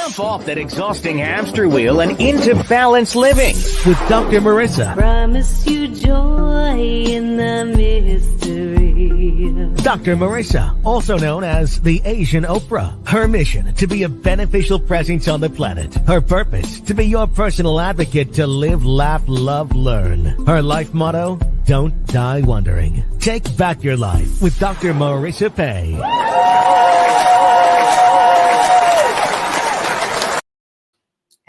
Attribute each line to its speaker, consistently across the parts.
Speaker 1: Jump off that exhausting hamster wheel and into balanced living with Dr. Marissa.
Speaker 2: Promise you joy in the mystery.
Speaker 1: Dr. Marissa, also known as the Asian Oprah. Her mission, to be a beneficial presence on the planet. Her purpose, to be your personal advocate to live, laugh, love, learn. Her life motto, don't die wondering. Take back your life with Dr. Marissa Pay.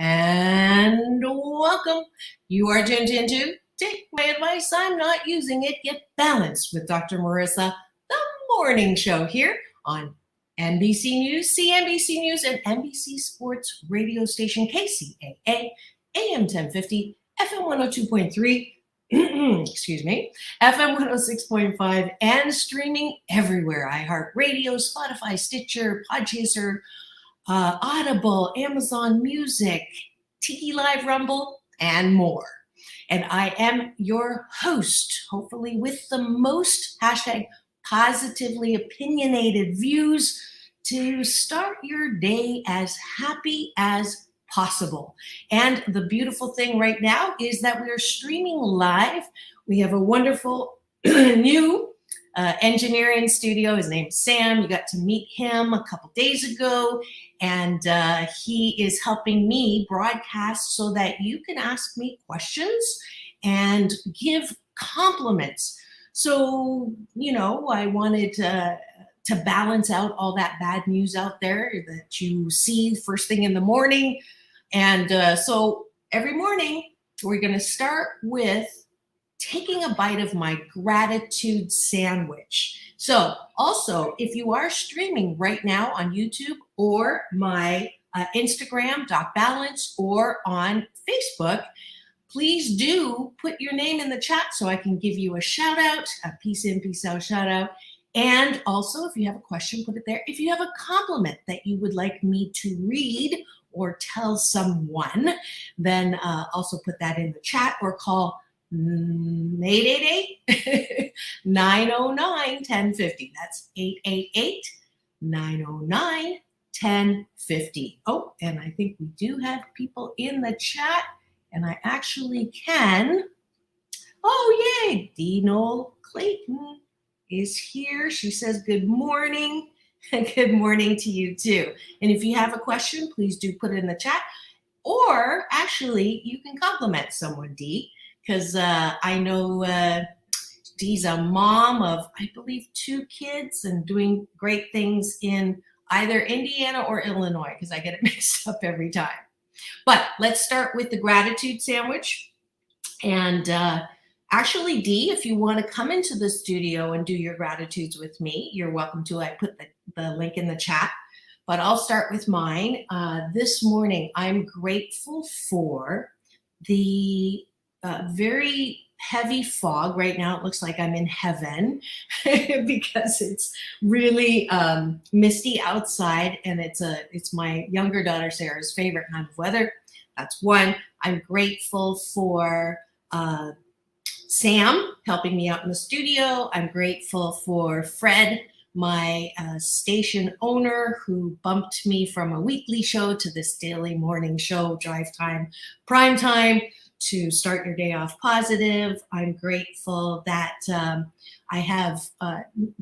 Speaker 3: And welcome. You are tuned into Take My Advice, I'm Not Using It, Get Balanced with Dr. Marissa, the morning show here on NBC News, CNBC News, and NBC Sports radio station KCAA, AM 1050, FM 102.3, excuse me, FM 106.5, and streaming everywhere. iHeartRadio, Spotify, Stitcher, Podchaser, Audible, Amazon Music, Tiki Live Rumble, and more. And I am your host, hopefully with the most hashtag positively opinionated views to start your day as happy as possible. And the beautiful thing right now is that we are streaming live. We have a wonderful new engineer in studio. His name's Sam. You got to meet him a couple days ago. And he is helping me broadcast so that you can ask me questions and give compliments. So, you know, I wanted to balance out all that bad news out there that you see first thing in the morning. And so every morning, we're going to start with taking a bite of my gratitude sandwich. So also, if you are streaming right now on YouTube or my Instagram, Doc Balance, or on Facebook, please do put your name in the chat so I can give you a shout out, a peace in, peace out shout out. And also, if you have a question, put it there. If you have a compliment that you would like me to read or tell someone, then also put that in the chat or call 888-909-1050. That's 888-909-1050. Oh, and I think we do have people in the chat, and I actually can. Oh, yay. Dino Clayton is here. She says, good morning. Good morning to you too. And if you have a question, please do put it in the chat. Or actually, you can compliment someone, Dee. Because I know Dee's a mom of, I believe, 2 kids and doing great things in either Indiana or Illinois, because I get it mixed up every time. But let's start with the gratitude sandwich. And actually, Dee, if you want to come into the studio and do your gratitudes with me, you're welcome to. I put the link in the chat. But I'll start with mine. This morning, I'm grateful for the very heavy fog. Right now it looks like I'm in heaven because it's really misty outside, and it's my younger daughter Sarah's favorite kind of weather. That's one. I'm grateful for Sam helping me out in the studio. I'm grateful for Fred, my station owner, who bumped me from a weekly show to this daily morning show, drive time, prime time, to start your day off positive. I'm grateful that I have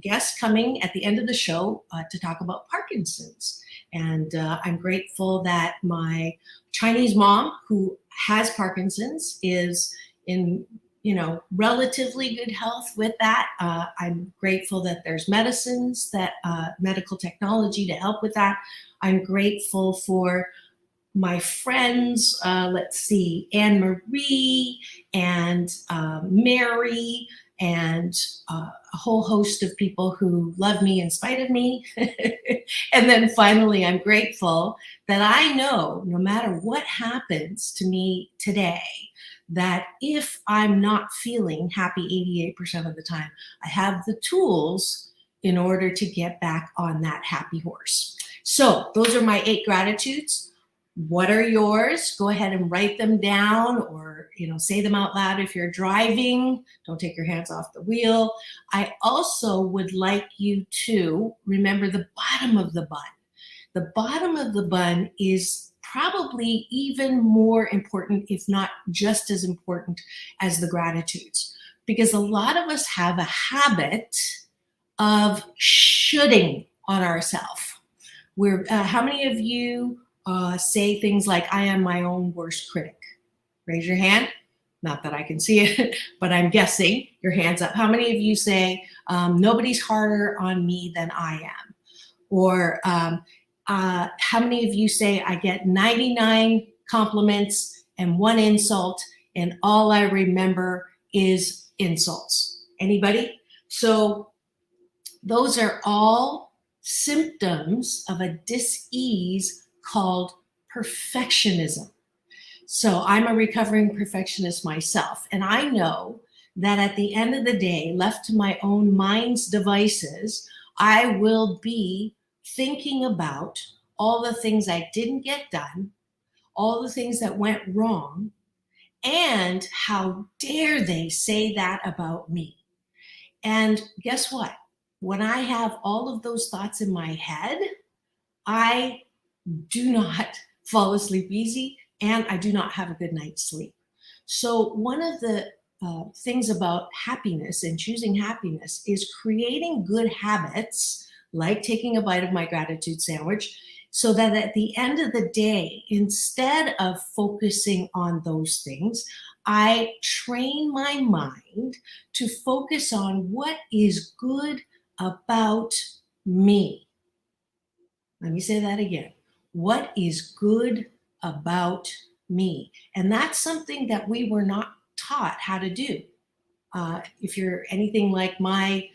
Speaker 3: guests coming at the end of the show to talk about Parkinson's. And I'm grateful that my Chinese mom, who has Parkinson's, is in relatively good health with that. I'm grateful that there's medicines, that medical technology to help with that. I'm grateful for my friends, let's see, Anne Marie and Mary, and a whole host of people who love me in spite of me. And then finally, I'm grateful that I know no matter what happens to me today, that if I'm not feeling happy 88% of the time, I have the tools in order to get back on that happy horse. So those are my 8 gratitudes. What are yours? Go ahead and write them down, or say them out loud if you're driving. Don't take your hands off the wheel. I also would like you to remember the bottom of the bun. the bottom of the bun is probably even more important, if not just as important, as the gratitudes. Because a lot of us have a habit of shoulding on ourselves. How many of you say things like, I am my own worst critic? Raise your hand. Not that I can see it, but I'm guessing your hand's up. How many of you say, nobody's harder on me than I am? Or how many of you say, I get 99 compliments and 1 insult, and all I remember is insults? Anybody? So those are all symptoms of a dis-ease called perfectionism. So I'm a recovering perfectionist myself, and I know that at the end of the day, left to my own mind's devices, I will be thinking about all the things I didn't get done, all the things that went wrong, and how dare they say that about me. And guess what? When I have all of those thoughts in my head, I do not fall asleep easy, and I do not have a good night's sleep. So one of the things about happiness and choosing happiness is creating good habits, like taking a bite of my gratitude sandwich, so that at the end of the day, instead of focusing on those things, I train my mind to focus on what is good about me. Let me say that again. What is good about me? And that's something that we were not taught how to do. If you're anything like my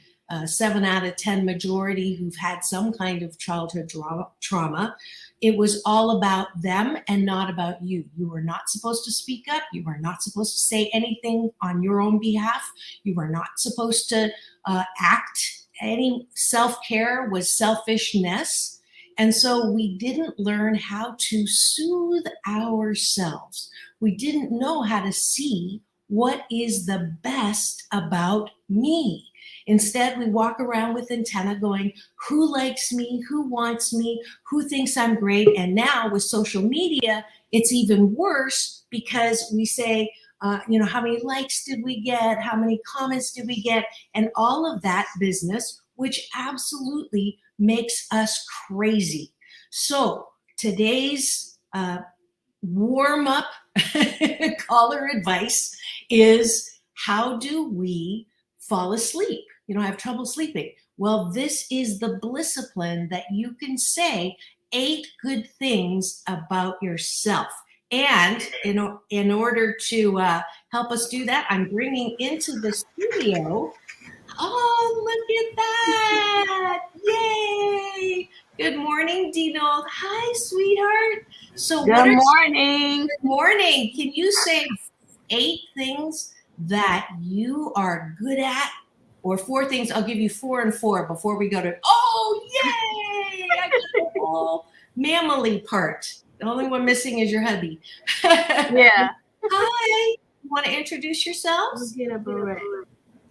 Speaker 3: 7 out of 10 majority who've had some kind of childhood trauma, it was all about them and not about you. You were not supposed to speak up. You were not supposed to say anything on your own behalf. You were not supposed to act. Any self-care was selfishness. And so we didn't learn how to soothe ourselves. We didn't know how to see what is the best about me. Instead, we walk around with antenna going, who likes me? Who wants me? Who thinks I'm great? And now with social media, it's even worse because we say, how many likes did we get? How many comments did we get? And all of that business, which absolutely makes us crazy. So today's warm-up caller advice is, how do we fall asleep? I have trouble sleeping. Well, this is the Blisscipline that you can say 8 good things about yourself. And in order to help us do that, I'm bringing into the studio, oh, look at that. Yay. Good morning, Dino. Hi, sweetheart. So
Speaker 4: Good morning.
Speaker 3: Good morning. Can you say 8 things that you are good at? Or 4 things? I'll give you 4 and 4 before we go to, oh, yay. I got the whole mammally part. The only one missing is your hubby.
Speaker 4: Yeah.
Speaker 3: Hi. You want to introduce yourselves?
Speaker 4: Get a beret.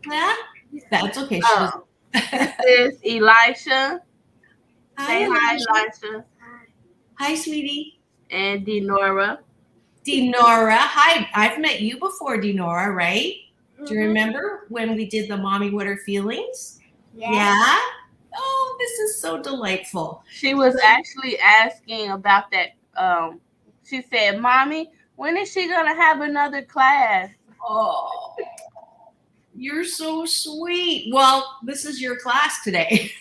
Speaker 3: Yeah? That's okay.
Speaker 4: This is Elisha. Say hi, Elisha.
Speaker 3: Hi, sweetie.
Speaker 4: And Denora.
Speaker 3: Denora. Hi. I've met you before, Denora, right? Do you remember when we did the Mommy What Are Feelings? Yeah? Oh, this is so delightful.
Speaker 4: She was actually asking about that. She said, Mommy, when is she going to have another class?
Speaker 3: Oh, you're so sweet. Well, this is your class today.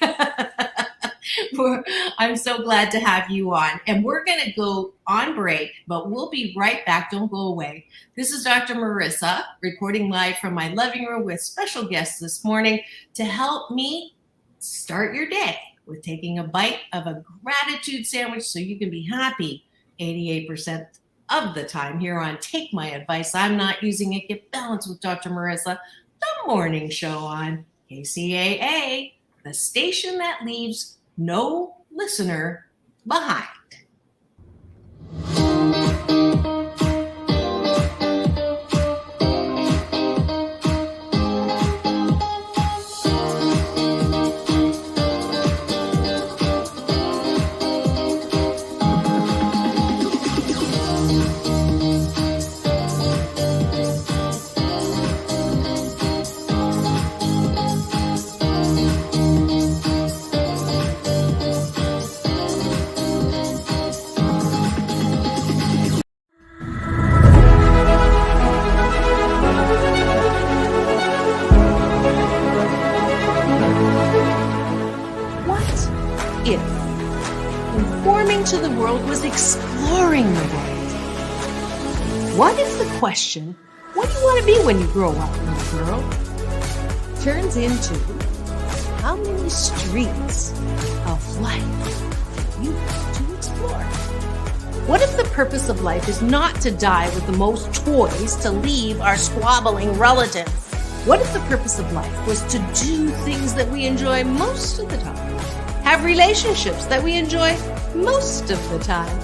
Speaker 3: I'm so glad to have you on. And we're going to go on break, but we'll be right back. Don't go away. This is Dr. Marissa, reporting live from my living room with special guests this morning to help me start your day with taking a bite of a gratitude sandwich so you can be happy 88% of the time here on Take My Advice. I'm Not Using It. Get Balanced with Dr. Marissa, the morning show on KCAA, the station that leaves no listener behind. world was exploring the world. What if the question, what do you want to be when you grow up, little girl, turns into how many streets of life you want to explore? What if the purpose of life is not to die with the most toys to leave our squabbling relatives? What if the purpose of life was to do things that we enjoy most of the time, have relationships that we enjoy most of the time,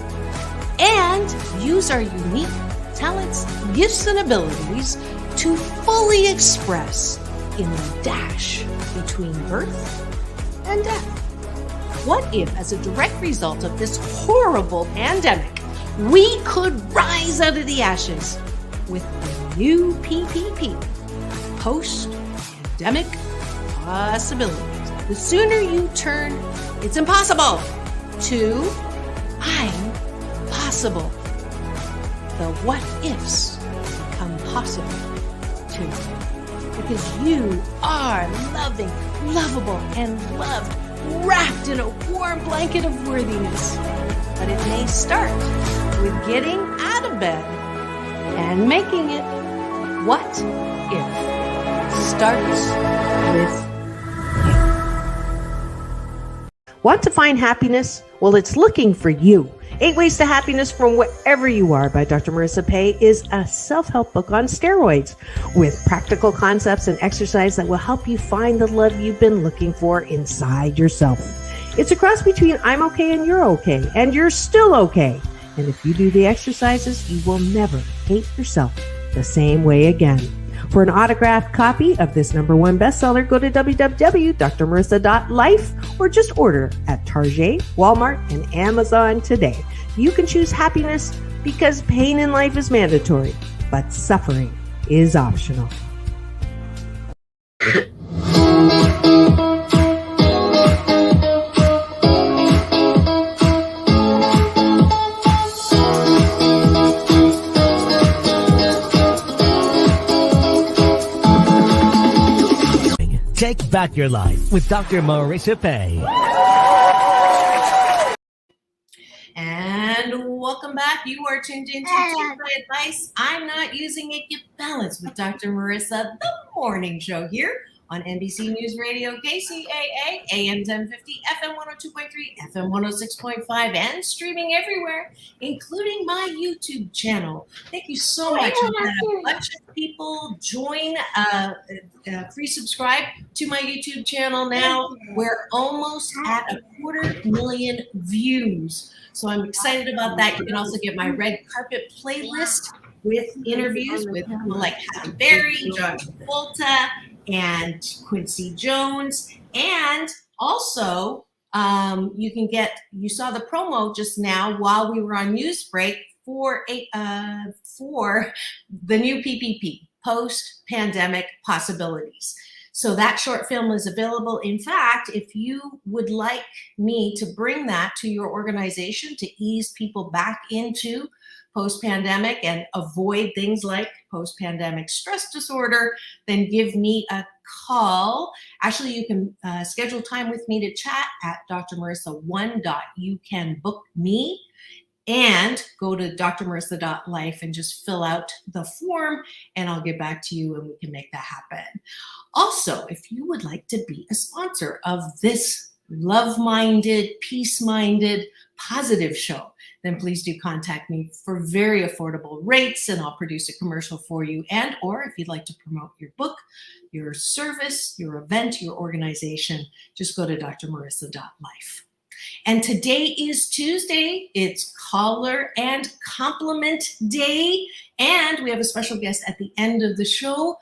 Speaker 3: and use our unique talents, gifts, and abilities to fully express in the dash between birth and death? What if, as a direct result of this horrible pandemic, we could rise out of the ashes with the new PPP, post-pandemic possibilities? The sooner you turn "it's impossible" to "I'm possible," the what ifs become possible too. Because you are loving, lovable, and loved, wrapped in a warm blanket of worthiness. But it may start with getting out of bed and making it. What if starts with you? Want to find happiness? Well, it's looking for you. 8 Ways to Happiness from Wherever You Are by Dr. Marissa Pay is a self-help book on steroids with practical concepts and exercise that will help you find the love you've been looking for inside yourself. It's a cross between I'm okay and you're okay, and you're still okay. And if you do the exercises, you will never hate yourself the same way again. For an autographed copy of this #1 bestseller, go to www.drmarissa.life or just order at Target, Walmart, and Amazon today. You can choose happiness because pain in life is mandatory, but suffering is optional.
Speaker 1: Take back your life with Dr. Marissa Pay.
Speaker 3: And welcome back. You are tuned into Take My Advice. I'm Not Using It, Get Balanced with Dr. Marissa, the morning show here on NBC News Radio, KCAA, AM 1050, FM 102.3, FM 106.5, and streaming everywhere, including my YouTube channel. Thank you so much. We've had a bunch of people join, free subscribe to my YouTube channel now. We're almost at 250,000 views. So I'm excited about that. You can also get my red carpet playlist with interviews with people like Halle Berry, John Travolta, and Quincy Jones. And also, you saw the promo just now while we were on news break for the new PPP, post-pandemic possibilities. So that short film is available. In fact, if you would like me to bring that to your organization to ease people back into post-pandemic and avoid things like post-pandemic stress disorder, then give me a call. Actually, you can schedule time with me to chat at drmarissa1.youcanbookme and go to drmarissa.life and just fill out the form and I'll get back to you and we can make that happen. Also, if you would like to be a sponsor of this love-minded, peace-minded, positive show, then please do contact me for very affordable rates and I'll produce a commercial for you. And or if you'd like to promote your book, your service, your event, your organization, just go to drmarissa.life. And today is Tuesday. It's Caller and Compliment Day. And we have a special guest at the end of the show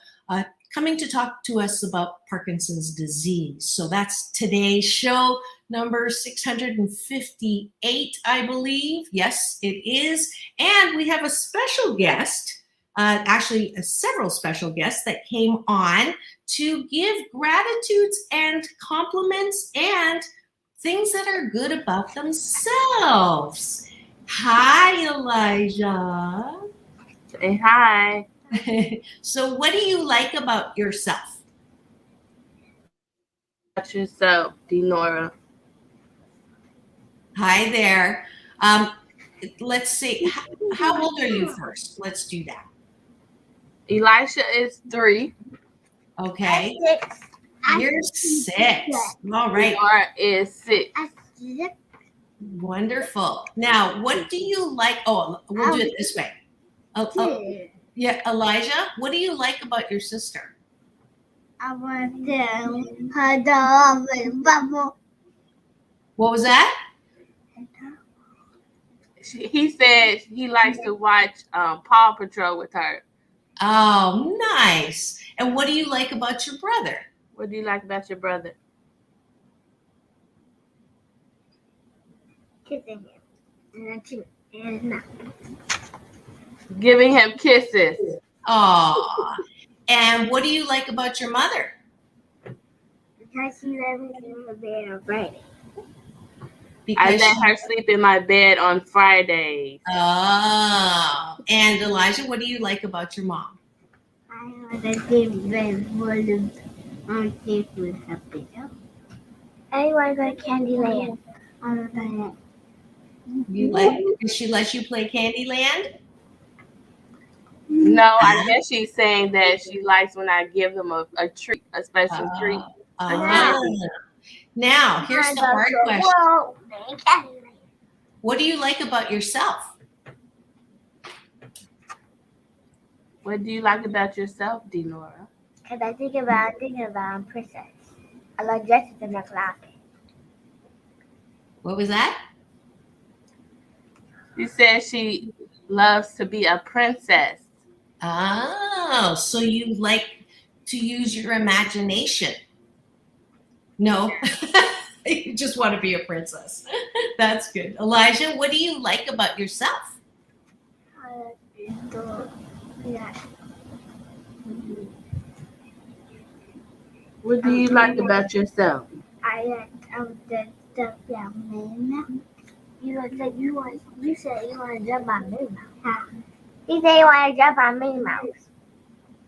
Speaker 3: coming to talk to us about Parkinson's disease. So that's today's show, number 658, I believe. Yes, it is. And we have a special guest, actually several special guests that came on to give gratitudes and compliments and things that are good about themselves. Hi, Elijah.
Speaker 4: Say hi.
Speaker 3: So what do you like about yourself?
Speaker 4: About yourself, Denora.
Speaker 3: Hi there. let's see. How old are you first? Let's do that.
Speaker 4: Elisha is 3.
Speaker 3: Okay. You're 6. All right.
Speaker 4: Denora is 6.
Speaker 3: Wonderful. Now, what do you like? Oh, we'll do it this way. Yeah, Elijah, what do you like about your sister?
Speaker 5: I want to her dog.
Speaker 3: What was that?
Speaker 4: He said he likes to watch Paw Patrol with her.
Speaker 3: Oh, nice. And what do you like about your brother?
Speaker 4: What do you like about your brother?
Speaker 5: Kissing him. And
Speaker 4: Giving him kisses.
Speaker 3: Oh. And what do you like about your mother?
Speaker 5: because she let me in the bed on Friday.
Speaker 4: I let her sleep in my bed on Fridays.
Speaker 3: Oh. And Elijah, what do you like about your mom?
Speaker 5: I want to give bed for the seafood happy. I want to go to Candyland on the planet.
Speaker 3: You like? Does she let you play Candyland?
Speaker 4: No, I guess she's saying that she likes when I give them a treat, a special treat.
Speaker 3: Now, here's the hard question. What do you like about yourself?
Speaker 4: What do you like about yourself, Denora?
Speaker 5: Because I think about princess. I like dresses in the closet.
Speaker 3: What was that?
Speaker 4: She says she loves to be a princess.
Speaker 3: Oh, so you like to use your imagination. No, you just want to be a princess. That's good. Elijah, what do you like about yourself?
Speaker 4: What do you like about yourself?
Speaker 5: I like the stuff that man. You said you want to jump on Minnie Mouse. Huh? He said you want to jump on Minnie Mouse.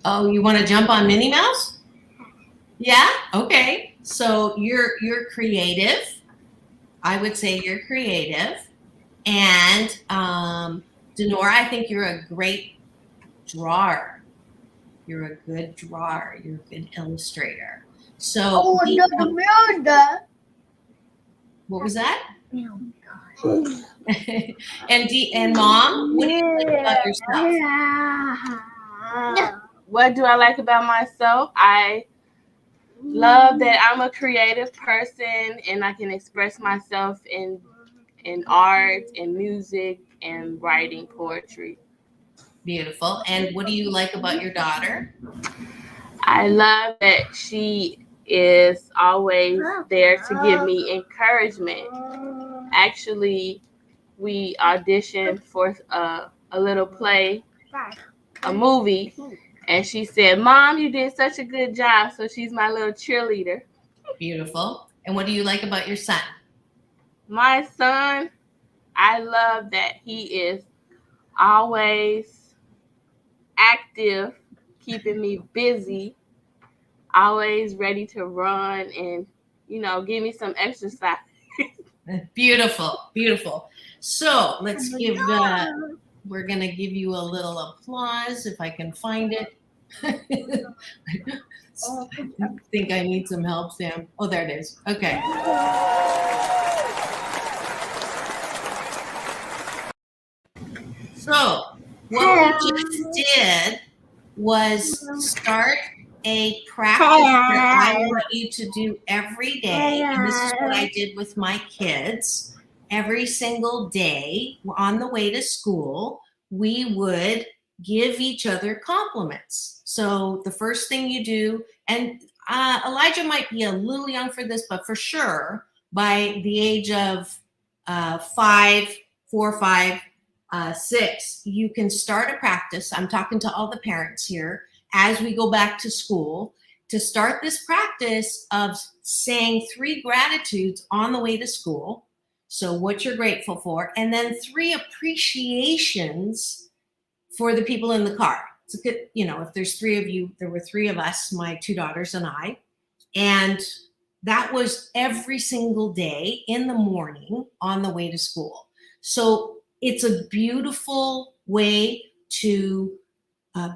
Speaker 3: Oh, you want to jump on Minnie Mouse? Yeah? Okay. So you're creative. I would say you're creative. And Denora, I think you're a great drawer. You're a good drawer. You're a good illustrator. So what was that? And Mom, what do you like about yourself?
Speaker 4: What do I like about myself? I love that I'm a creative person and I can express myself in art and music and writing poetry.
Speaker 3: Beautiful. And what do you like about your daughter?
Speaker 4: I love that she is always there to give me encouragement. Actually, we auditioned for a little play, a movie, and she said, "Mom, you did such a good job." So she's my little cheerleader.
Speaker 3: Beautiful. And what do you like about your son?
Speaker 4: My son, I love that he is always active, keeping me busy, always ready to run and, give me some exercise.
Speaker 3: Beautiful, beautiful. So let's give, we're going to give you a little applause if I can find it. I think I need some help, Sam. Oh, there it is. Okay. So what we just did was start a practice that I want you to do every day. And this is what I did with my kids. Every single day on the way to school, we would give each other compliments. So the first thing you do, and Elijah might be a little young for this, but for sure, by the age of 4, 5, 6, you can start a practice. I'm talking to all the parents here as we go back to school to start this practice of saying 3 gratitudes on the way to school. So what you're grateful for, and then 3 appreciations for the people in the car. It's a good, if there's 3 of you, there were 3 of us, my 2 daughters and I, and that was every single day in the morning on the way to school. So it's a beautiful way to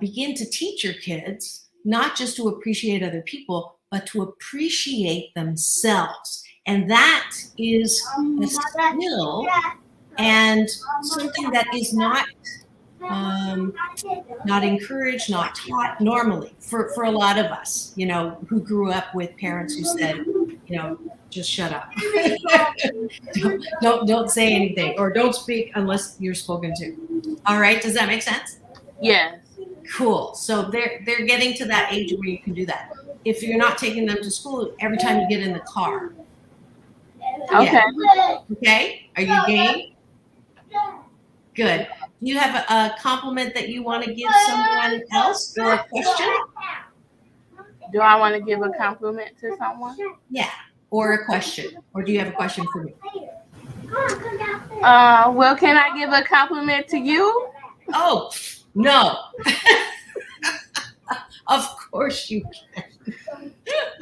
Speaker 3: begin to teach your kids not just to appreciate other people, but to appreciate themselves. And that is a skill and something that is not encouraged, not taught normally for a lot of us, who grew up with parents who said, just shut up. don't say anything, or don't speak unless you're spoken to. All right, does that make sense?
Speaker 4: Yes.
Speaker 3: Cool. So they're getting to that age where you can do that. If you're not taking them to school, every time you get in the car.
Speaker 4: Okay.
Speaker 3: Yeah. Okay. Are you game? Good. Do you have a compliment that you want to give someone else, or a question?
Speaker 4: Do I want to give a compliment to someone?
Speaker 3: Yeah. Or a question. Or do you have a question for me?
Speaker 4: Well, can I give a compliment to you?
Speaker 3: Oh, no. Of course you can.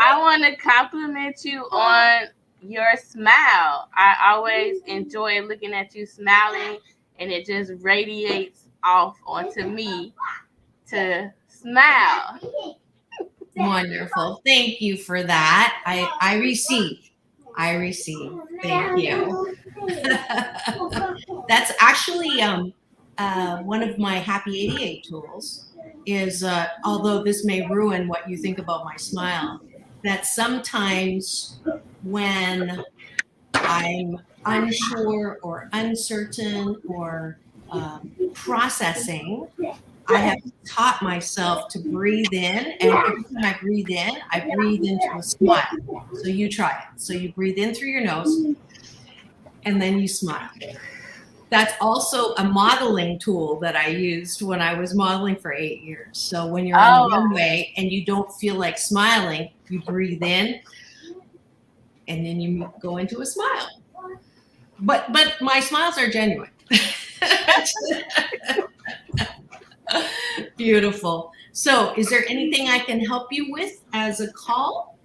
Speaker 4: I want to compliment you on your smile. I always enjoy looking at you smiling, and it just radiates off onto me to smile.
Speaker 3: Wonderful. Thank you for that. I receive. Thank you. That's actually one of my Happy 88 tools is, although this may ruin what you think about my smile, that sometimes when I'm unsure or uncertain or processing, I have taught myself to breathe in, and every time I breathe in, I breathe into a smile. So you try it. So you breathe in through your nose, and then you smile. That's also a modeling tool that I used when I was modeling for 8 years. So when you're on the runway and you don't feel like smiling, you breathe in, and then you go into a smile. But my smiles are genuine. Beautiful. So is there anything I can help you with as a call?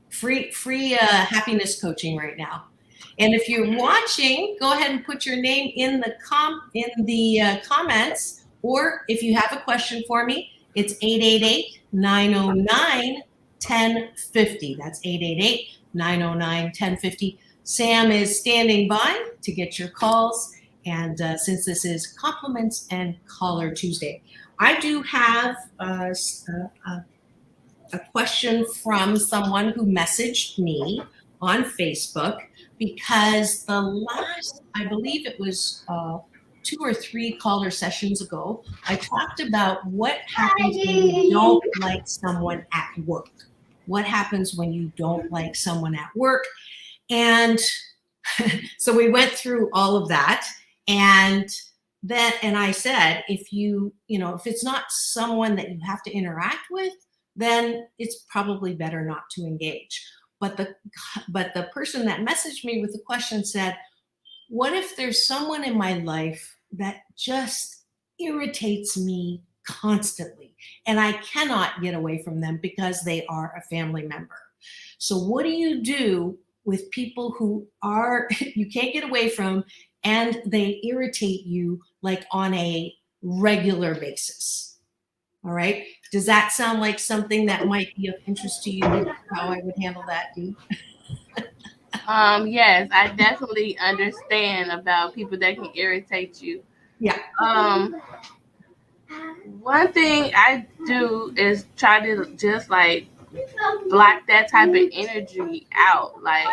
Speaker 3: Free happiness coaching right now. And if you're watching, go ahead and put your name in the comments, or if you have a question for me, it's 888-909-1050. That's 888-909-1050. Sam is standing by to get your calls. And since this is Compliments and Caller Tuesday, I do have a question from someone who messaged me on Facebook, because the last, I believe it was 2 or 3 caller sessions ago, I talked about what happens when you don't like someone at work. What happens when you don't like someone at work? And so we went through all of that. And I said, if if it's not someone that you have to interact with, then it's probably better not to engage. But the person that messaged me with the question said, what if there's someone in my life that just irritates me constantly, and I cannot get away from them because they are a family member? So what do you do with people who you can't get away from, and they irritate you like on a regular basis? All right. Does that sound like something that might be of interest to you? How I would handle that, Dee?
Speaker 4: Yes, I definitely understand about people that can irritate you.
Speaker 3: Yeah.
Speaker 4: One thing I do is try to just like block that type of energy out. Like,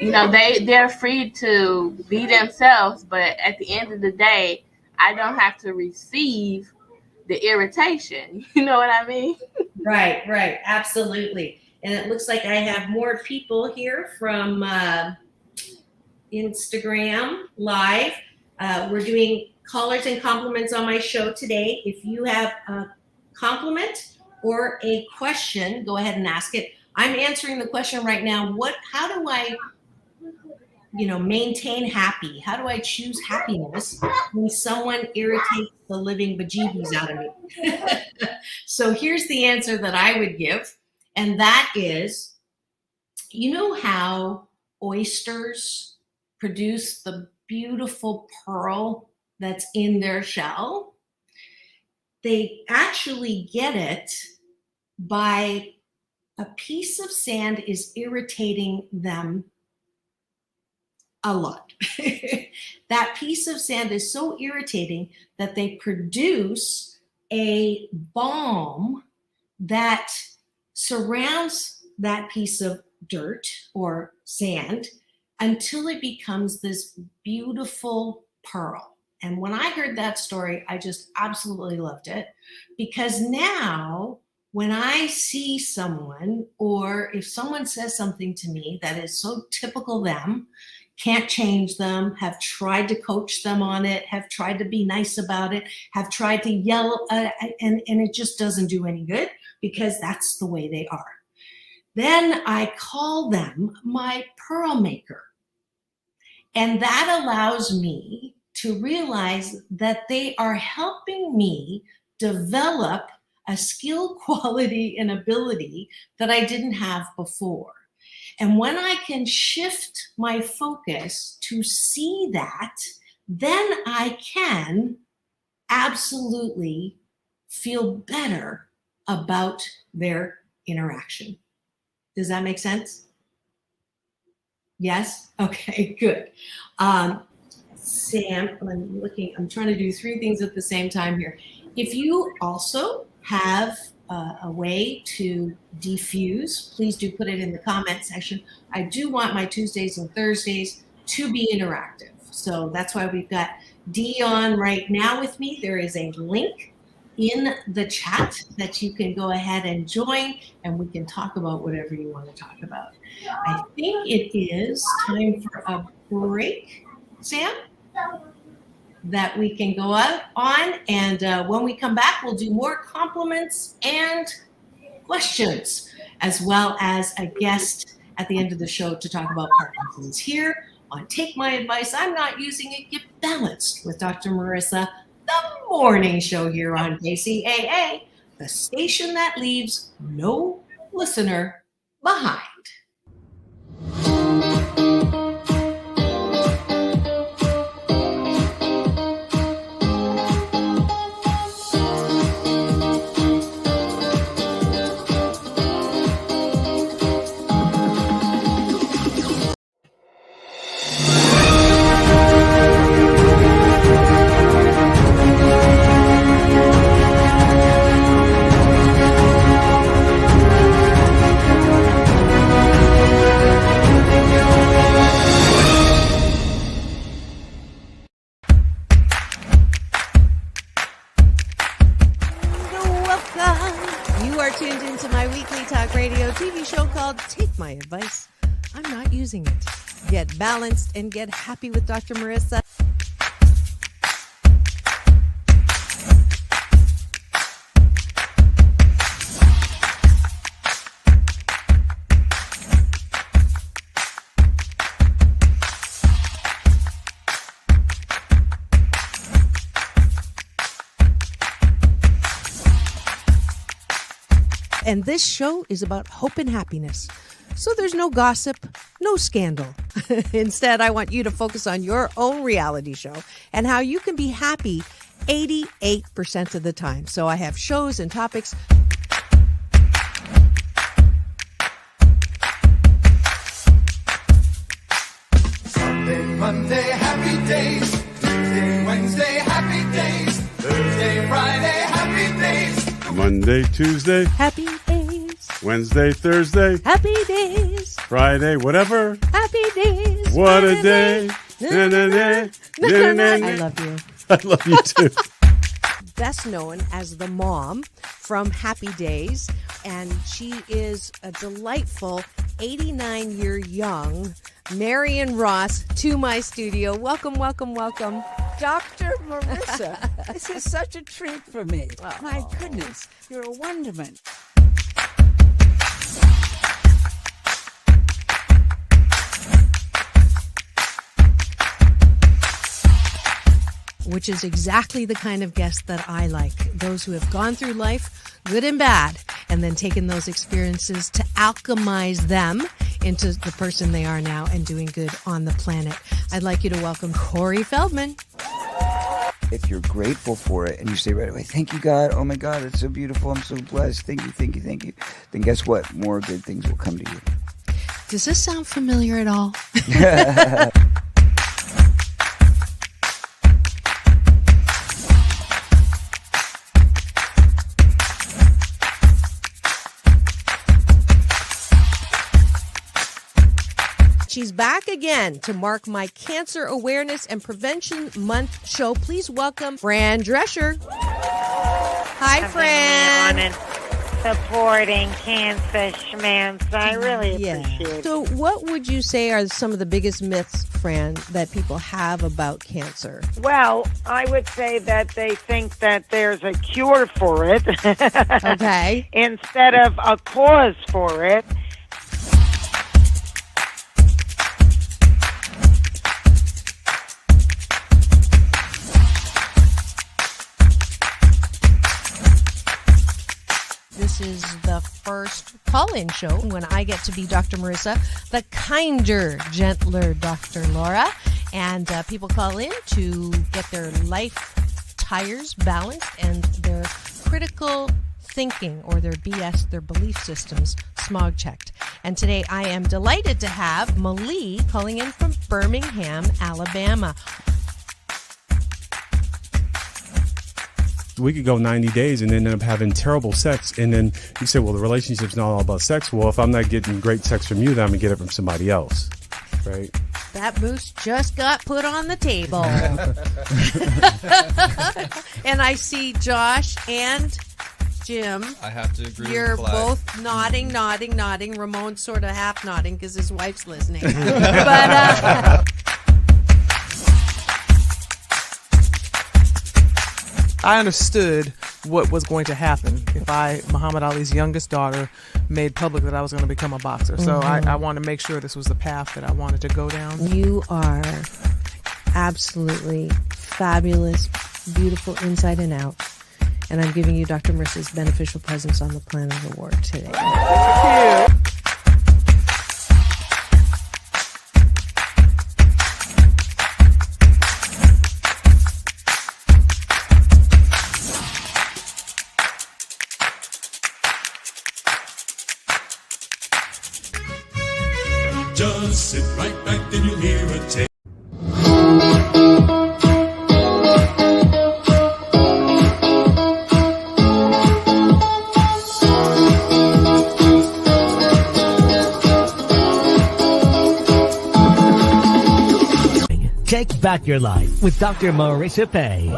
Speaker 4: they're free to be themselves, but at the end of the day, I don't have to receive the irritation. You know what I mean?
Speaker 3: Right. Absolutely. And it looks like I have more people here from Instagram Live. We're doing callers and compliments on my show today. If you have a compliment or a question, go ahead and ask it. I'm answering the question right now. How do I maintain happy? How do I choose happiness when someone irritates the living bejeebies out of me? So here's the answer that I would give. And that is, how oysters produce the beautiful pearl that's in their shell. They actually get it by a piece of sand is irritating them a lot. That piece of sand is so irritating that they produce a balm that surrounds that piece of dirt or sand until it becomes this beautiful pearl. And when I heard that story, I just absolutely loved it, because now when I see someone, or if someone says something to me that is so typical them, can't change them, have tried to coach them on it, have tried to be nice about it, have tried to yell, and it just doesn't do any good, because that's the way they are. Then I call them my pearl maker. And that allows me to realize that they are helping me develop a skill, quality, and ability that I didn't have before. And when I can shift my focus to see that, then I can absolutely feel better about their interaction. Does that make sense? Yes? Okay, good. Sam, I'm trying to do 3 things at the same time here. If you also have a way to diffuse, please do put it in the comment section. I do want my Tuesdays and Thursdays to be interactive. So that's why we've got Dee on right now with me. There is a link in the chat that you can go ahead and join, and we can talk about whatever you want to talk about. I think it is time for a break, Sam, that we can go out on. And when we come back, we'll do more compliments and questions, as well as a guest at the end of the show to talk about Parkinson's here on Take My Advice. I'm Not Using It. Get Balanced with Dr. Marissa, the morning show here on KCAA, the station that leaves no listener behind.
Speaker 6: Take My Advice. I'm not using it. Get balanced and get happy with Dr. Marissa. And this show is about hope and happiness. So there's no gossip, no scandal. Instead, I want you to focus on your own reality show and how you can be happy 88% of the time. So I have shows and topics.
Speaker 7: Sunday, Monday, happy days. Tuesday, Wednesday, happy days. Thursday, Friday, happy days.
Speaker 8: Monday, Tuesday,
Speaker 6: Happy days.
Speaker 8: Wednesday, Thursday,
Speaker 6: Happy days.
Speaker 8: Friday, whatever.
Speaker 6: Happy days.
Speaker 8: What a day. Na, na, na, na, na, na.
Speaker 6: I love you.
Speaker 8: I love you too.
Speaker 6: Best known as the mom from Happy Days, and she is a delightful 89-year young Marion Ross to my studio. Welcome, welcome, welcome.
Speaker 9: Dr. Marissa, this is such a treat for me.
Speaker 6: Oh.
Speaker 9: My goodness, you're a wonderment.
Speaker 6: Which is exactly the kind of guest that I like. Those who have gone through life, good and bad, and then taken those experiences to alchemize them into the person they are now and doing good on the planet. I'd like you to welcome Corey Feldman.
Speaker 10: If you're grateful for it and you say right away, thank you, God. Oh, my God, it's so beautiful. I'm so blessed. Thank you, thank you, thank you. Then guess what? More good things will come to you.
Speaker 6: Does this sound familiar at all? She's back again to mark my Cancer Awareness and Prevention Month show. Please welcome Fran Drescher. Hi, Fran.
Speaker 11: On and supporting cancer schmance. I really appreciate it.
Speaker 6: So what would you say are some of the biggest myths, Fran, that people have about cancer?
Speaker 11: Well, I would say that they think that there's a cure for it.
Speaker 6: Okay.
Speaker 11: Instead of a cause for it.
Speaker 6: This is the first call-in show when I get to be Dr. Marissa, the kinder, gentler Dr. Laura. And people call in to get their life tires balanced and their critical thinking or their BS, their belief systems, smog checked. And today I am delighted to have Malie calling in from Birmingham, Alabama.
Speaker 8: We could go 90 days and end up having terrible sex. And then you say, well, the relationship's not all about sex. Well, if I'm not getting great sex from you, then I'm going to get it from somebody else. Right?
Speaker 6: That moose just got put on the table. And I see Josh and Jim.
Speaker 12: I have to agree.
Speaker 6: You're
Speaker 12: with
Speaker 6: both nodding. Ramon's sort of half nodding because his wife's listening. But
Speaker 13: I understood what was going to happen if Muhammad Ali's youngest daughter, made public that I was going to become a boxer. So I wanted to make sure this was the path that I wanted to go down.
Speaker 6: You are absolutely fabulous, beautiful inside and out. And I'm giving you Dr. Marissa's Beneficial Presence on the Planet Award today.
Speaker 13: Thank you.
Speaker 7: Just sit right back and you'll hear a tale.
Speaker 1: Take back your life with Dr. Marissa Pay.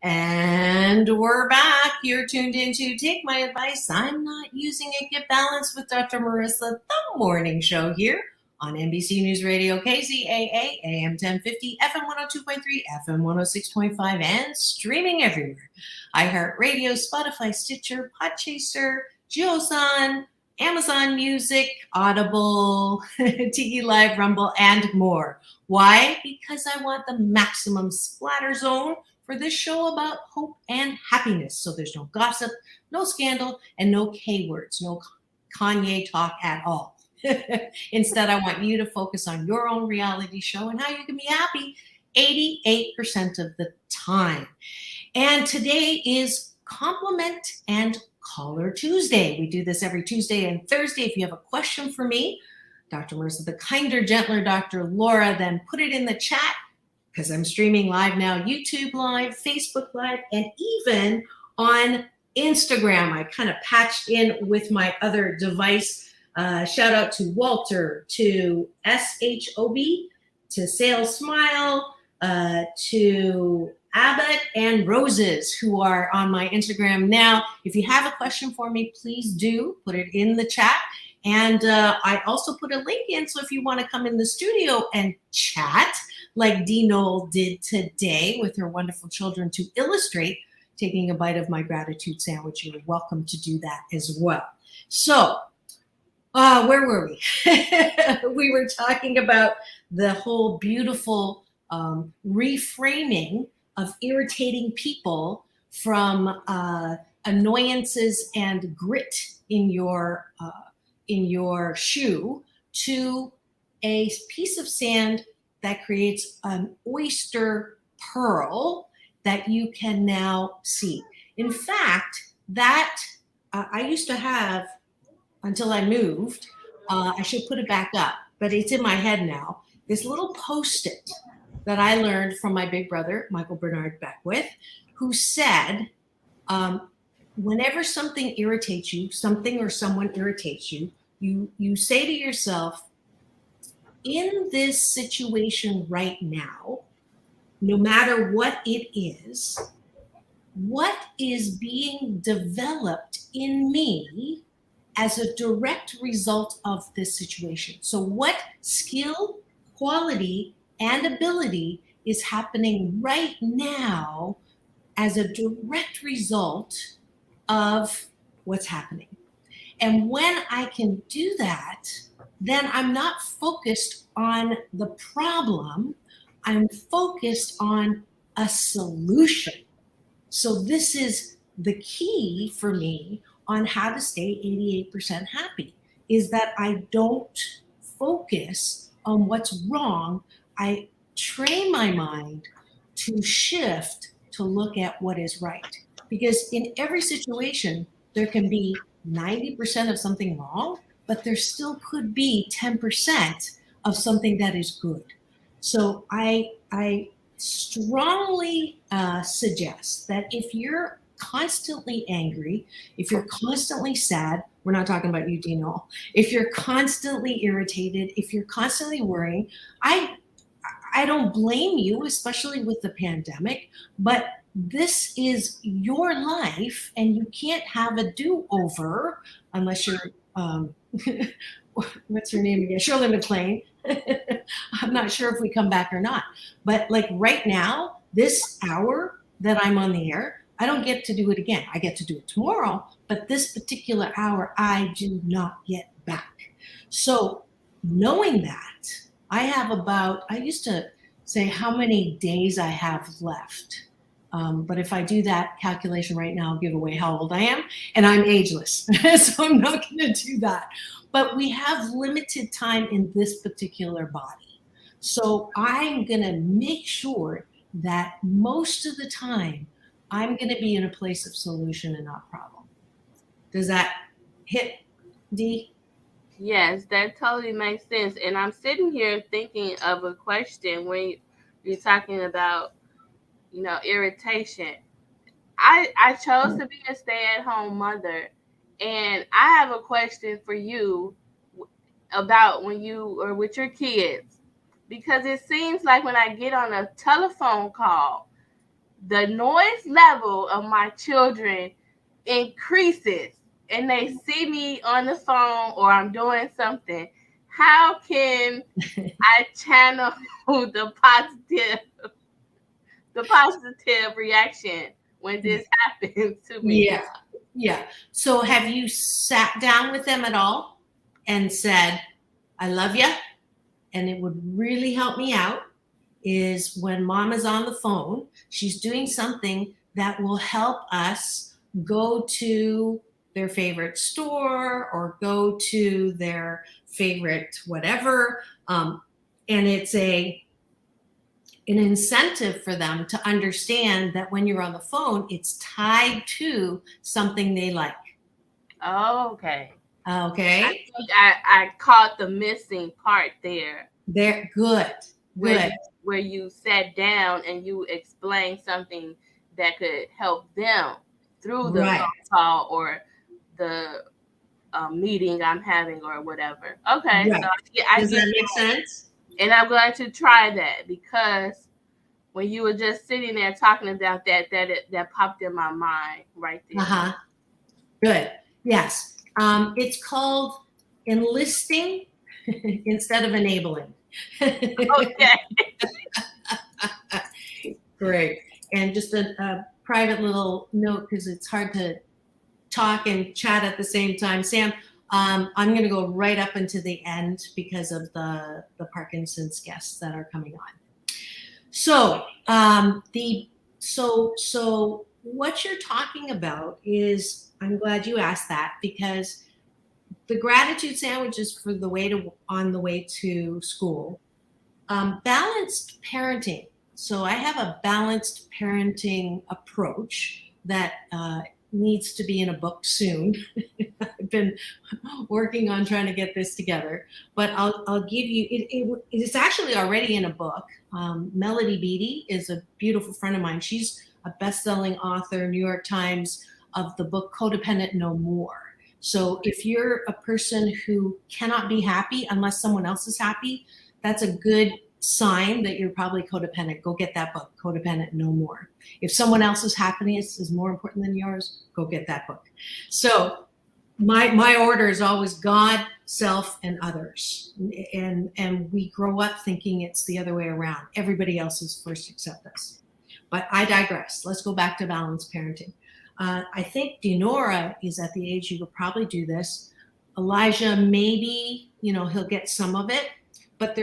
Speaker 3: And we're back. You're tuned into Take My Advice. I'm Not Using It. Get Balanced with Dr. Marissa, the morning show here on NBC News Radio, KZAA, AM 1050, FM 102.3, FM 106.5, and streaming everywhere. iHeartRadio, Spotify, Stitcher, Podchaser, JioSaavn, Amazon Music, Audible, TE Live, Rumble, and more. Why? Because I want the maximum splatter zone for this show about hope and happiness. So there's no gossip, no scandal, and no K words, no Kanye talk at all. Instead, I want you to focus on your own reality show and how you can be happy 88% of the time. And today is Compliment and Caller Tuesday. We do this every Tuesday and Thursday. If you have a question for me, Dr. Marissa, the kinder, gentler Dr. Laura, then put it in the chat, because I'm streaming live now, YouTube Live, Facebook Live, and even on Instagram. I kind of patched in with my other device. Shout out to Walter, to SHOB, to Sales Smile, to Abbott and Roses, who are on my Instagram now. If you have a question for me, please do put it in the chat. And I also put a link in, so if you want to come in the studio and chat, like Dee Knoll did today with her wonderful children to illustrate taking a bite of my gratitude sandwich, you're welcome to do that as well. So, where were we? We were talking about the whole beautiful reframing of irritating people from annoyances and grit in your shoe to a piece of sand that creates an oyster pearl that you can now see. In fact, that I used to have until I moved. I should put it back up, but it's in my head now. This little Post-it that I learned from my big brother, Michael Bernard Beckwith, who said, whenever something irritates you, something or someone irritates you, you say to yourself, in this situation right now, no matter what it is, what is being developed in me as a direct result of this situation? So what skill, quality, and ability is happening right now as a direct result of what's happening? And when I can do that, then I'm not focused on the problem. I'm focused on a solution. So this is the key for me on how to stay 88% happy, is that I don't focus on what's wrong. I train my mind to shift to look at what is right. Because in every situation, there can be 90% of something wrong, but there still could be 10% of something that is good. So I strongly suggest that if you're constantly angry, if you're constantly sad, we're not talking about you, Dino. If you're constantly irritated, if you're constantly worrying, I don't blame you, especially with the pandemic, but this is your life and you can't have a do-over unless you're, what's her name again? Shirley MacLaine. I'm not sure if we come back or not. But like right now, this hour that I'm on the air, I don't get to do it again. I get to do it tomorrow, but this particular hour, I do not get back. So knowing that, I used to say how many days I have left. But if I do that calculation right now, I'll give away how old I am, and I'm ageless. So I'm not going to do that. But we have limited time in this particular body. So I'm going to make sure that most of the time, I'm going to be in a place of solution and not problem. Does that hit, Dee?
Speaker 4: Yes, that totally makes sense. And I'm sitting here thinking of a question when you're talking about, irritation. I chose to be a stay-at-home mother, and I have a question for you about when you are with your kids, because it seems like when I get on a telephone call, the noise level of my children increases and they see me on the phone or I'm doing something. How can I channel the positive reaction when this happens to me?
Speaker 3: Yeah. So have you sat down with them at all and said, I love you, and it would really help me out is when mom is on the phone, she's doing something that will help us go to their favorite store or go to their favorite whatever. And it's an incentive for them to understand that when you're on the phone, it's tied to something they like.
Speaker 4: Oh, okay.
Speaker 3: Okay.
Speaker 4: I think I caught the missing part there.
Speaker 3: They're good.
Speaker 4: Where you sat down and you explained something that could help them through the phone call or the meeting I'm having or whatever. Okay.
Speaker 3: Right.
Speaker 4: So I
Speaker 3: Does that make sense?
Speaker 4: And I'm going to try that, because when you were just sitting there talking about that popped in my mind right there.
Speaker 3: Good. Yes. It's called enlisting instead of enabling.
Speaker 4: Okay.
Speaker 3: Great. And just a private little note, because it's hard to talk and chat at the same time. Sam, I'm going to go right up into the end because of the Parkinson's guests that are coming on. So so what you're talking about is, I'm glad you asked that, because the gratitude sandwiches for on the way to school, balanced parenting. So I have a balanced parenting approach that needs to be in a book soon. I've been working on trying to get this together, but I'll give you, it's actually already in a book. Melody Beattie is a beautiful friend of mine. She's a best-selling author, New York Times, of the book Codependent No More. So if you're a person who cannot be happy unless someone else is happy, that's a good sign that you're probably codependent. Go get that book, Codependent No More. If someone else's happiness is more important than yours, go get that book. So my order is always God, self, and others. And we grow up thinking it's the other way around. Everybody else is first except us. But I digress. Let's go back to balanced parenting. I think Dinora is at the age you could probably do this. Elijah, maybe, he'll get some of it. But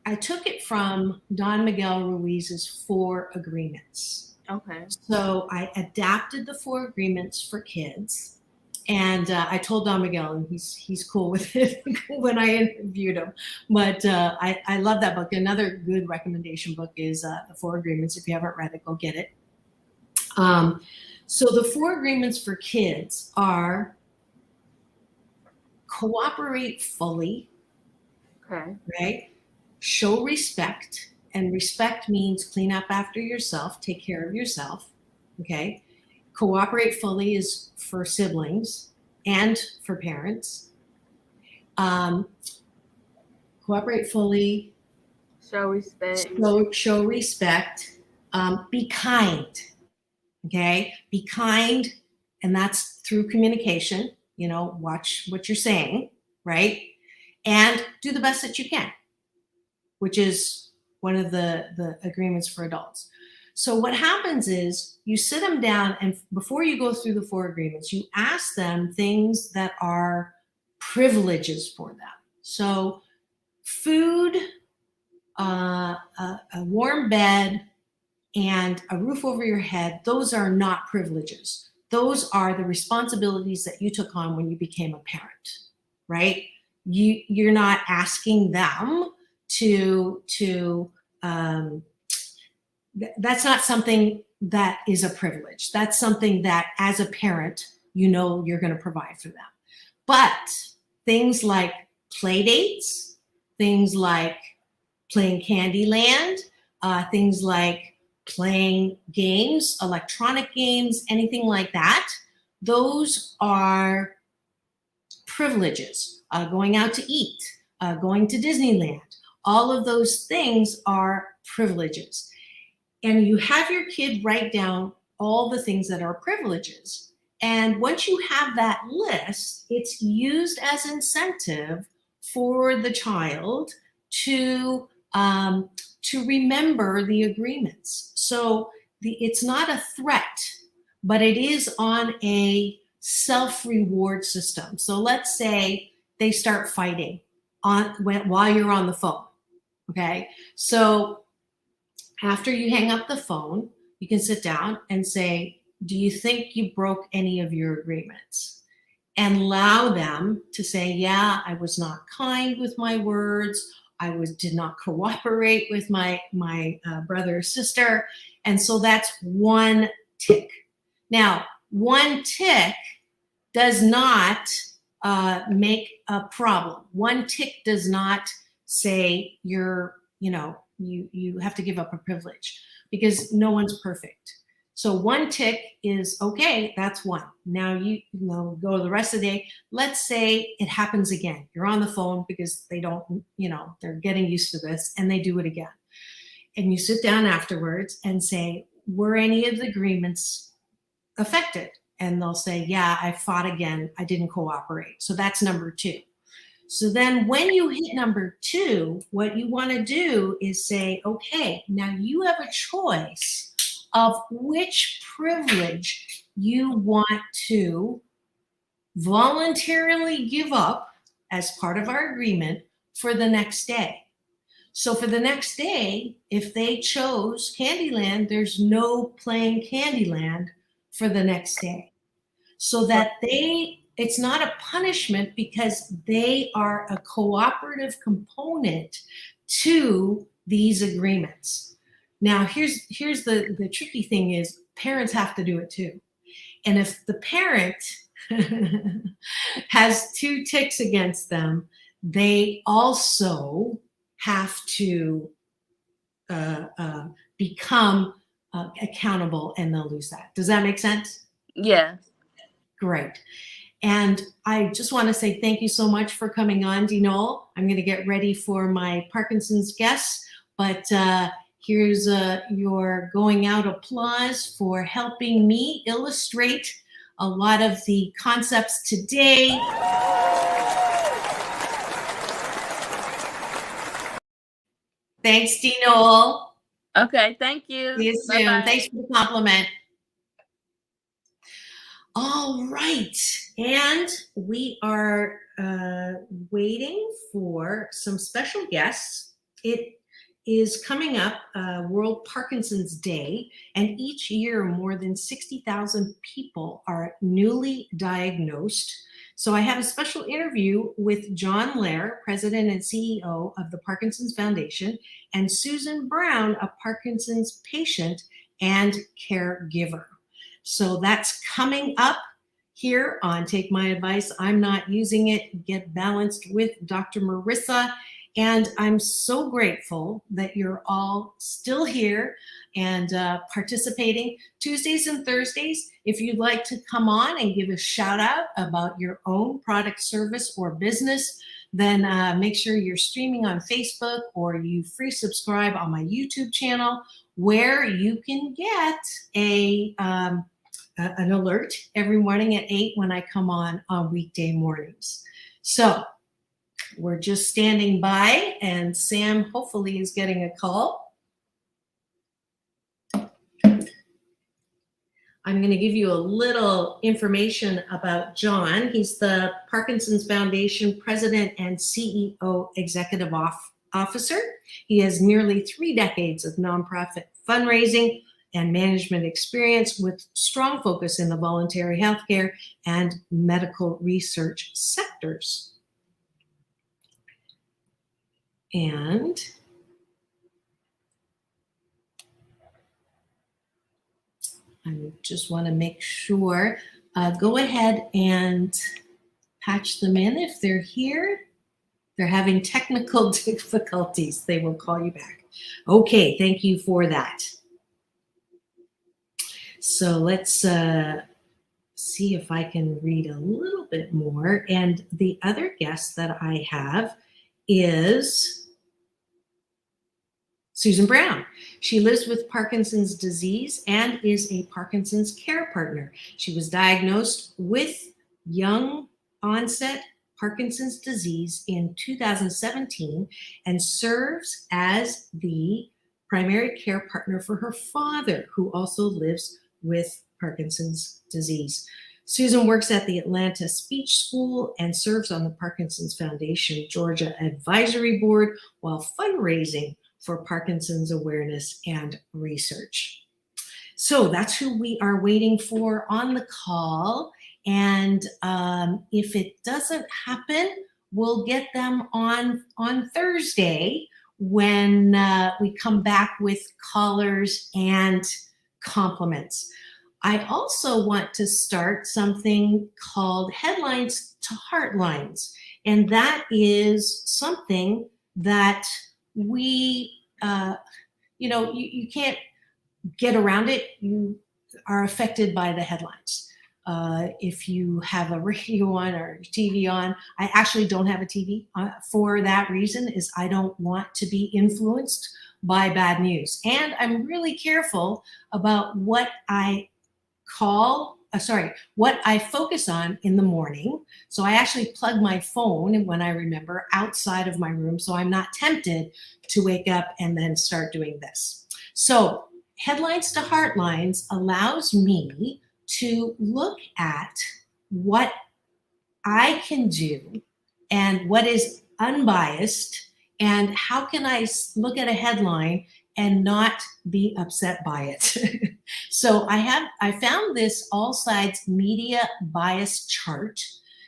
Speaker 3: I took it from Don Miguel Ruiz's 4 agreements.
Speaker 4: Okay.
Speaker 3: So I adapted the 4 agreements for kids. And I told Don Miguel, and he's cool with it when I interviewed him. But I love that book. Another good recommendation book is The 4 Agreements. If you haven't read it, go get it. So the 4 agreements for kids are cooperate fully,
Speaker 4: okay,
Speaker 3: right? Show respect, and respect means clean up after yourself, take care of yourself, okay? Cooperate fully is for siblings and for parents. Cooperate fully.
Speaker 4: Show respect.
Speaker 3: Show respect. Be kind. Okay, be kind, and that's through communication. Watch what you're saying, right? And do the best that you can, which is one of the agreements for adults. So what happens is you sit them down, and before you go through the 4 agreements, you ask them things that are privileges for them. So food, a warm bed, and a roof over your head, those are not privileges. Those are the responsibilities that you took on when you became a parent, right? You're not asking them to that's not something that is a privilege. That's something that as a parent, you're going to provide for them. But things like play dates, things like playing Candyland, things like playing games, electronic games, anything like that, those are privileges. Going out to eat, going to Disneyland, all of those things are privileges. And you have your kid write down all the things that are privileges. And once you have that list, it's used as incentive for the child to remember the agreements. So it's not a threat, but it is on a self-reward system. So let's say they start fighting while you're on the phone, okay? So after you hang up the phone, you can sit down and say, do you think you broke any of your agreements? And allow them to say, yeah, I was not kind with my words. Did not cooperate with my brother or sister. And so that's 1 tick. Now, 1 tick does not make a problem. 1 tick does not say you have to give up a privilege, because no one's perfect. So 1 tick is okay, that's 1. Now you go the rest of the day. Let's say it happens again. You're on the phone because they don't, they're getting used to this, and they do it again. And you sit down afterwards and say, were any of the agreements affected? And they'll say, yeah, I fought again. I didn't cooperate. So that's number 2. So then when you hit number 2, what you want to do is say, okay, now you have a choice of which privilege you want to voluntarily give up as part of our agreement for the next day. So for the next day, if they chose Candyland, there's no playing Candyland for the next day, so that it's not a punishment, because they are a cooperative component to these agreements. Now, here's the tricky thing is parents have to do it too. And if the parent has 2 ticks against them, they also have to become accountable, and they'll lose that. Does that make sense?
Speaker 4: Yes.
Speaker 3: Great. And I just want to say thank you so much for coming on, Dinole. I'm going to get ready for my Parkinson's guests, but here's your going out applause for helping me illustrate a lot of the concepts today. Thanks, Dinole.
Speaker 4: Okay, thank you.
Speaker 3: See you soon.
Speaker 4: Bye-bye.
Speaker 3: Thanks for the compliment. All right, and we are waiting for some special guests. It is coming up, World Parkinson's Day, and each year more than 60,000 people are newly diagnosed. So I have a special interview with John Lair, President and CEO of the Parkinson's Foundation, and Susan Brown, a Parkinson's patient and caregiver. So that's coming up here on Take My Advice, I'm Not Using It, Get Balanced with Dr. Marissa. And I'm so grateful that you're all still here and participating Tuesdays and Thursdays. If you'd like to come on and give a shout out about your own product, service, or business, then make sure you're streaming on Facebook, or you free subscribe on my YouTube channel, where you can get an alert every morning at 8 when I come on weekday mornings. So we're just standing by, and Sam hopefully is getting a call. I'm going to give you a little information about John. He's the Parkinson's Foundation President and CEO Executive Officer. He has nearly 3 decades of nonprofit fundraising and management experience, with strong focus in the voluntary healthcare and medical research sectors. And I just want to make sure, go ahead and patch them in if they're here. They're having technical difficulties. They will call you back. Okay, thank you for that. So let's see if I can read a little bit more. And the other guest that I have is Susan Brown. She lives with Parkinson's disease and is a Parkinson's care partner. She was diagnosed with young onset Parkinson's disease in 2017 and serves as the primary care partner for her father, who also lives with Parkinson's disease. Susan works at the Atlanta Speech School and serves on the Parkinson's Foundation Georgia Advisory Board while fundraising for Parkinson's awareness and research. So that's who we are waiting for on the call. And if it doesn't happen, we'll get them on Thursday when we come back with callers and compliments. I also want to start something called Headlines to Heartlines. And that is something that we, you can't get around it. You are affected by the headlines. If you have a radio on or TV on, I actually don't have a TV for that reason, is I don't want to be influenced by bad news. And I'm really careful about what I what I focus on in the morning. So I actually plug my phone when I remember outside of my room, so I'm not tempted to wake up and then start doing this. So Headlines to Heartlines allows me to look at what I can do and what is unbiased, and how can I look at a headline and not be upset by it. So I found this all sides media bias chart.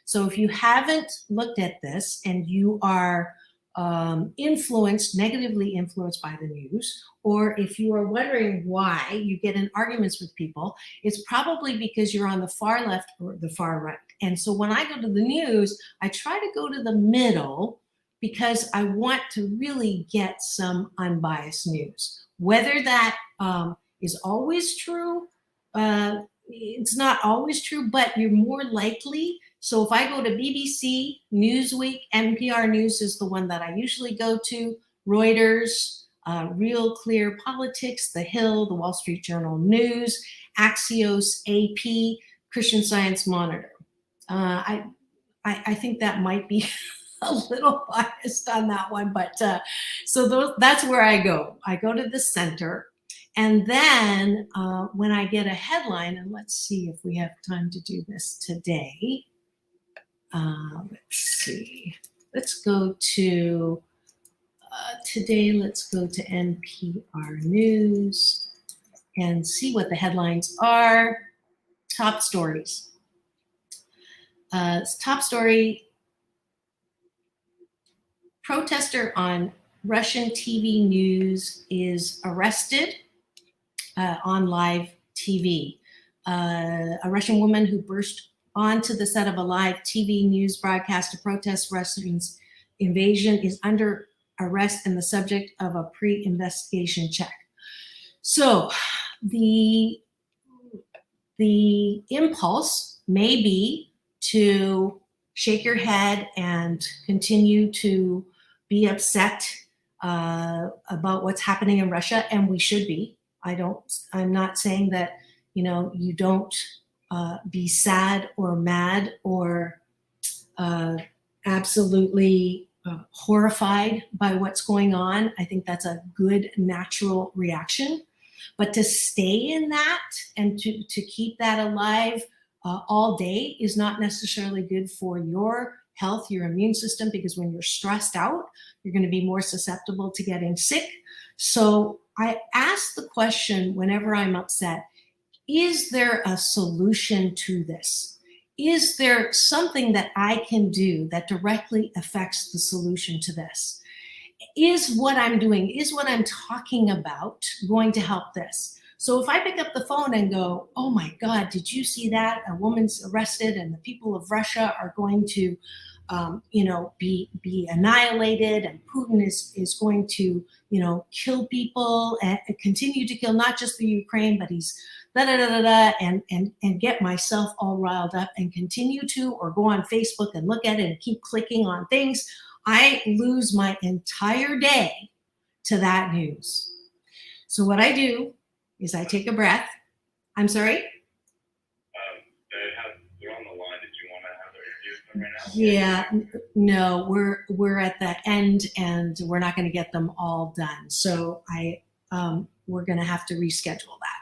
Speaker 3: So if you haven't looked at this and you are negatively influenced by the news, or if you are wondering why you get in arguments with people, it's probably because you're on the far left or the far right. And so when I go to the news, I try to go to the middle because I want to really get some unbiased news. Whether that is always true, it's not always true, but you're more likely. So if I go to BBC, Newsweek, NPR News is the one that I usually go to, Reuters, Real Clear Politics, The Hill, The Wall Street Journal News, Axios, AP, Christian Science Monitor. I think that might be a little biased on that one, but that's where I go. I go to the center. And then when I get a headline, and let's see if we have time to do this today. Let's see. Let's go to today. Let's go to NPR News and see what the headlines are. Top stories. Top story: protester on Russian TV news is arrested on live TV. A Russian woman who burst onto the set of a live TV news broadcast to protest Russia's invasion is under arrest and the subject of a pre-investigation check. So the impulse may be to shake your head and continue to be upset about what's happening in Russia, and we should be. I'm not saying that, you don't be sad or mad or absolutely horrified by what's going on. I think that's a good natural reaction. But to stay in that and to keep that alive all day is not necessarily good for your health, your immune system, because when you're stressed out, you're going to be more susceptible to getting sick. So I ask the question whenever I'm upset, is there a solution to this? Is there something that I can do that directly affects the solution to this? Is what I'm doing, is what I'm talking about going to help this? So if I pick up the phone and go, oh my God, did you see that? A woman's arrested and the people of Russia are going to be annihilated, and Putin is going to, kill people and continue to kill not just the Ukraine, but he's and get myself all riled up and continue to, or go on Facebook and look at it and keep clicking on things, I lose my entire day to that news. So what I do is I take a breath. I'm sorry?
Speaker 12: They're on the line. Did you want to have their interviews right now?
Speaker 3: Yeah, no, we're at the end and we're not going to get them all done. So we're going to have to reschedule that.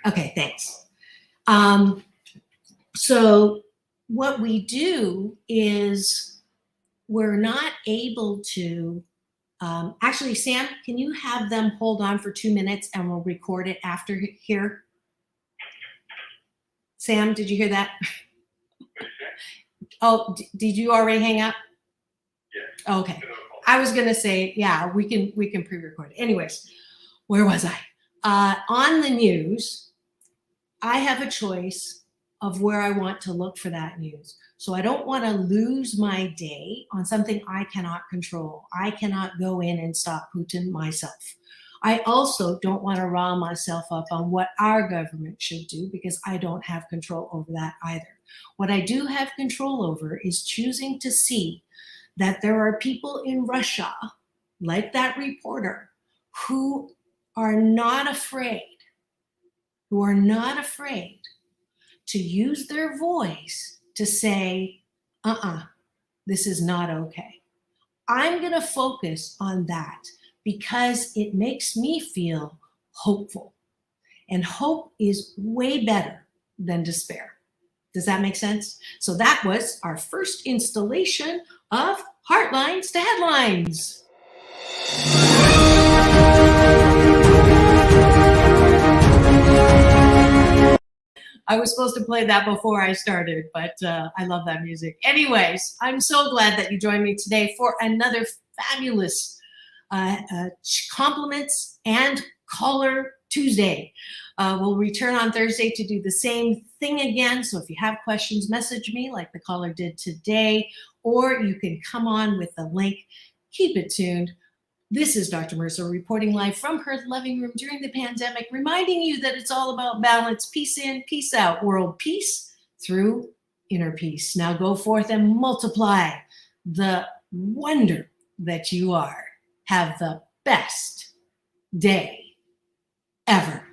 Speaker 3: Okay, thanks. So what we do is we're not able to, actually, Sam, can you have them hold on for 2 minutes and we'll record it after here? Sam, did you hear that? Oh, did you already hang up?
Speaker 12: Yeah.
Speaker 3: Okay. I was going to say, yeah, we can pre-record it. Anyways, where was I? On the news, I have a choice of where I want to look for that news. So I don't want to lose my day on something I cannot control. I cannot go in and stop Putin myself. I also don't want to rile myself up on what our government should do because I don't have control over that either. What I do have control over is choosing to see that there are people in Russia, like that reporter, who are not afraid to use their voice to say, this is not okay. I'm going to focus on that because it makes me feel hopeful. And hope is way better than despair. Does that make sense? So that was our first installation of Heartlines to Headlines. I was supposed to play that before I started, but I love that music. Anyways, I'm so glad that you joined me today for another fabulous compliments and caller Tuesday. We'll return on Thursday to do the same thing again. So if you have questions, message me like the caller did today, or you can come on with the link. Keep it tuned. This is Dr. Marissa reporting live from her living room during the pandemic, reminding you that it's all about balance, peace in, peace out, world peace through inner peace. Now go forth and multiply the wonder that you are. Have the best day ever.